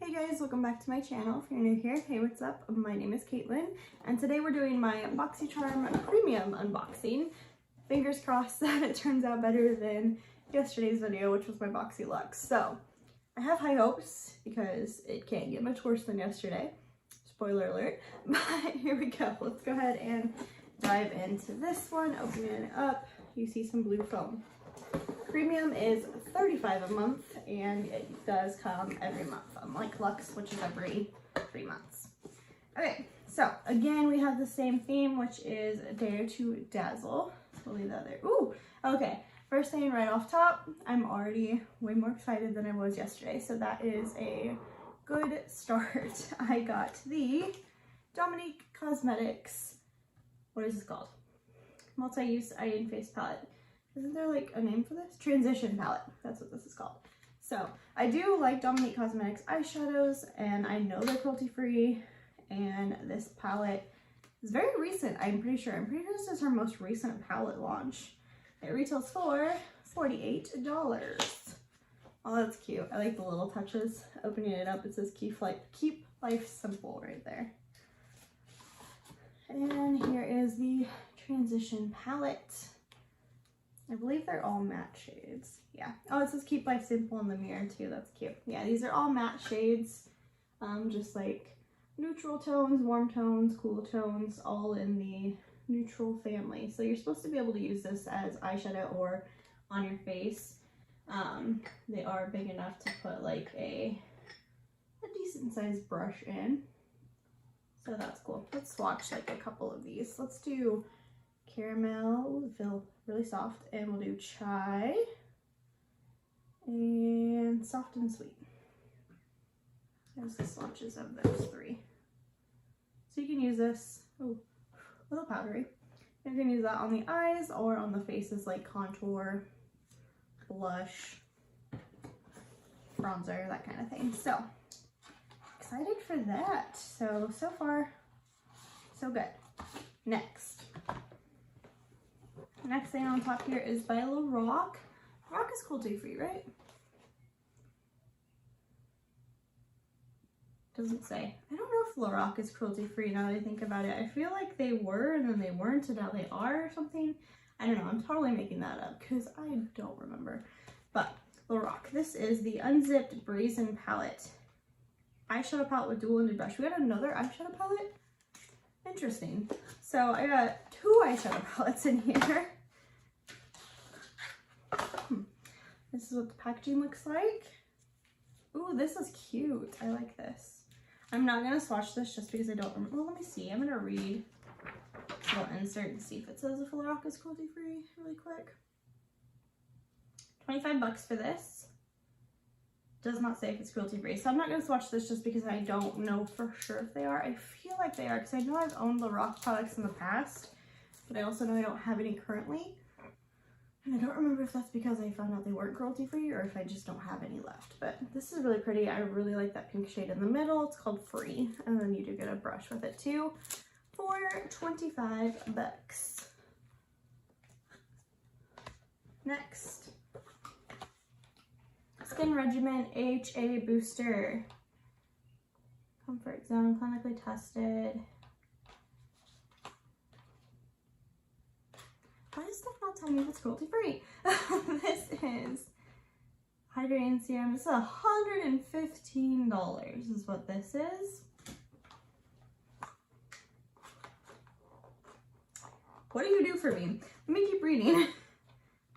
Hey guys, welcome back to my channel. If you're new here, hey, what's up? My name is Caitlin, and today we're doing my Boxycharm premium unboxing. Fingers crossed that it turns out better than yesterday's video, which was my Boxy Luxe. So I have high hopes because it can't get much worse than yesterday. Spoiler alert. But here we go. Let's go ahead and dive into this one. Opening it up, you see some blue foam. Premium is $35 a month, and it does come every month, unlike Luxe, which is every 3 months. Okay, so again, we have the same theme, which is Dare to Dazzle. So we'll leave that there. Ooh, okay. First thing right off top, I'm already way more excited than I was yesterday, so that is a good start. I got the Dominique Cosmetics, what is this called? Multi-use eye and face palette. Isn't there like a name for this? Transition palette. That's what this is called. So I do like Dominique Cosmetics eyeshadows, and I know they're cruelty free, and this palette is very recent. I'm pretty sure this is her most recent palette launch. It retails for $48. Oh, that's cute. I like the little touches. Opening it up, it says keep life simple right there. And here is the transition palette. I believe they're all matte shades. Yeah. Oh, it says keep life simple in the mirror too. That's cute. Yeah, these are all matte shades. Just like neutral tones, warm tones, cool tones, all in the neutral family. So you're supposed to be able to use this as eyeshadow or on your face. They are big enough to put like a decent sized brush in. So that's cool. Let's swatch like a couple of these. Let's do caramel. Ooh, feel really soft, and we'll do chai and soft and sweet. There's the swatches of those three. So you can use this, oh, a little powdery. You can use that on the eyes or on the faces like contour, blush, bronzer, that kind of thing. So excited for that. So far, so good. Next thing on top here is by Lorac. Lorac is cruelty free, right? Doesn't say. I don't know if Lorac is cruelty free now that I think about it. I feel like they were and then they weren't and now they are or something. I don't know. I'm totally making that up because I don't remember. But Lorac, this is the Unzipped Brazen Palette. Eyeshadow palette with dual ended brush. We got another eyeshadow palette? Interesting. So I got 2 eyeshadow palettes in here. This is what the packaging looks like. Ooh, this is cute. I like this. I'm not going to swatch this just because I don't remember. Well, let me see. I'm going to read a little insert and see if it says if Lorac is cruelty free really quick. $25 for this. Does not say if it's cruelty free. So I'm not going to swatch this just because I don't know for sure if they are. I feel like they are because I know I've owned Lorac products in the past, but I also know I don't have any currently. And I don't remember if that's because I found out they weren't cruelty free or if I just don't have any left. But this is really pretty. I really like that pink shade in the middle. It's called Free. And then you do get a brush with it too for $25. Next. Skin Regimen HA Booster. Comfort Zone, clinically tested. Why does stuff not tell me if it's cruelty free? This is hydrating serum. This is $115 is what this is. What do you do for me? Let me keep reading.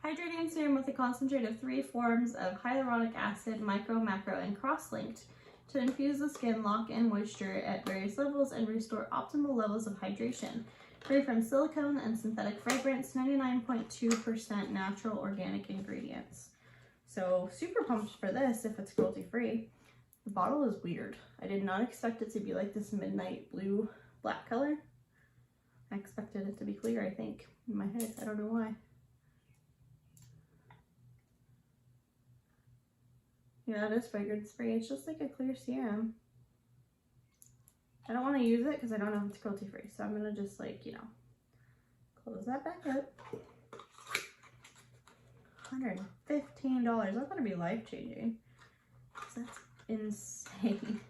Hydrating serum with a concentrate of 3 forms of hyaluronic acid, micro, macro, and cross-linked to infuse the skin, lock in moisture at various levels, and restore optimal levels of hydration. Free from silicone and synthetic fragrance, 99.2% natural organic ingredients. So super pumped for this if it's cruelty free. The bottle is weird. I did not expect it to be like this midnight blue black color. I expected it to be clear, I think, in my head. I don't know why. Yeah, it is fragrance free. It's just like a clear serum. I don't want to use it because I don't know if it's cruelty free. So I'm going to just like, you know, close that back up. $115. That's going to be life changing. That's insane.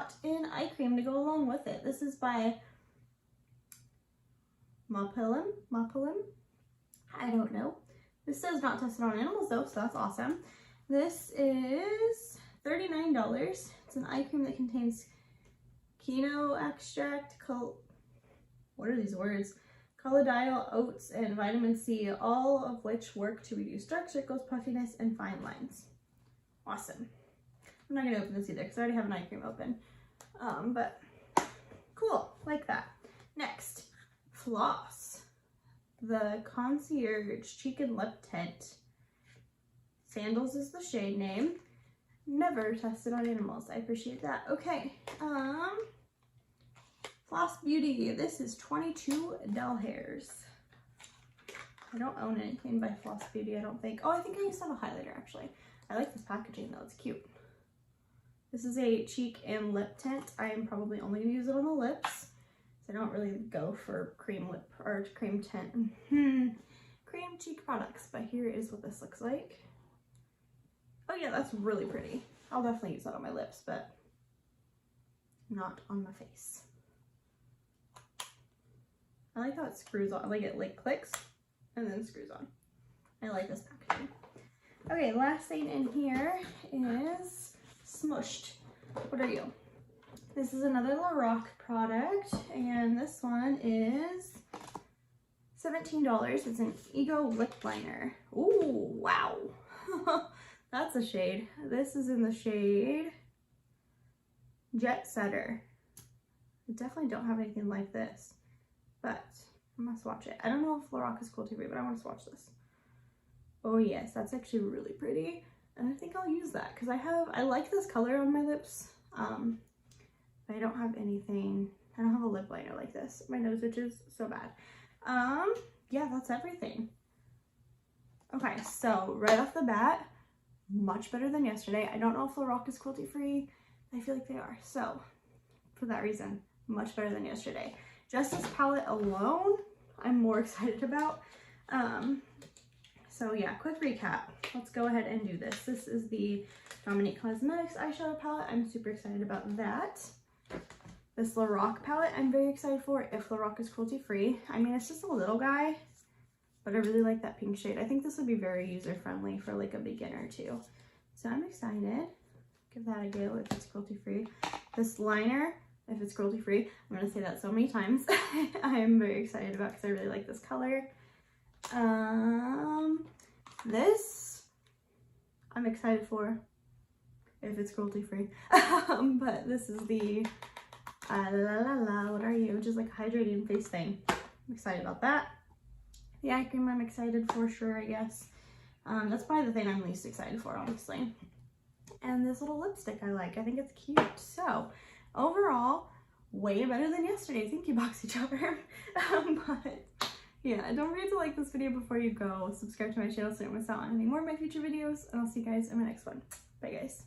got an eye cream to go along with it. This is by Mapillum. I don't know. This says not tested on animals though, so that's awesome. This is $39. It's an eye cream that contains quinoa extract, what are these words? Collodial oats and vitamin C, all of which work to reduce dark circles, puffiness, and fine lines. Awesome. I'm not gonna open this either because I already have an eye cream open. But cool, like that. Next, floss. The Concierge Cheek and Lip Tint. Sandals is the shade name. Never tested on animals. I appreciate that. Okay. Floss Beauty. This is 22 doll hairs. I don't own anything by Floss Beauty, I don't think. Oh, I think I used to have a highlighter actually. I like this packaging though, it's cute. This is a cheek and lip tint. I am probably only gonna use it on the lips. So I don't really go for cream lip or cream tint. Cream cheek products, but here is what this looks like. Oh yeah, that's really pretty. I'll definitely use that on my lips, but not on my face. I like how it screws on, like it like clicks and then screws on. I like this packaging. Okay, last thing in here is Smushed. What are you? This is another Lorac product, and this one is $17. It's an Ego lip liner. Ooh, wow. That's a shade. This is in the shade Jet Setter. I definitely don't have anything like this, but I must swatch it. I don't know if Lorac is cruelty free, but I want to swatch this. Oh yes, that's actually really pretty. And I think I'll use that because I like this color on my lips. But I don't have anything, I don't have a lip liner like this. My nose itches so bad. Yeah, that's everything. Okay, so right off the bat, much better than yesterday. I don't know if Lorac is cruelty free. I feel like they are. So for that reason, much better than yesterday. Just this palette alone, I'm more excited about. So yeah, quick recap. Let's go ahead and do this. This is the Dominique Cosmetics eyeshadow palette. I'm super excited about that. This Lorac palette, I'm very excited for if Lorac is cruelty free. I mean, it's just a little guy, but I really like that pink shade. I think this would be very user friendly for like a beginner too. So I'm excited. Give that a go if it's cruelty free. This liner, if it's cruelty free, I'm gonna say that so many times. I am very excited about because I really like this color. This I'm excited for if it's cruelty free. But this is the what are you? Just like a hydrating face thing. I'm excited about that. The eye cream I'm excited for sure, I guess. That's probably the thing I'm least excited for, honestly. And this little lipstick I like. I think it's cute. So overall, way better than yesterday. Thank you, Boxycharm. But yeah, don't forget to like this video before you go. Subscribe to my channel so you don't miss out on any more of my future videos. And I'll see you guys in my next one. Bye, guys.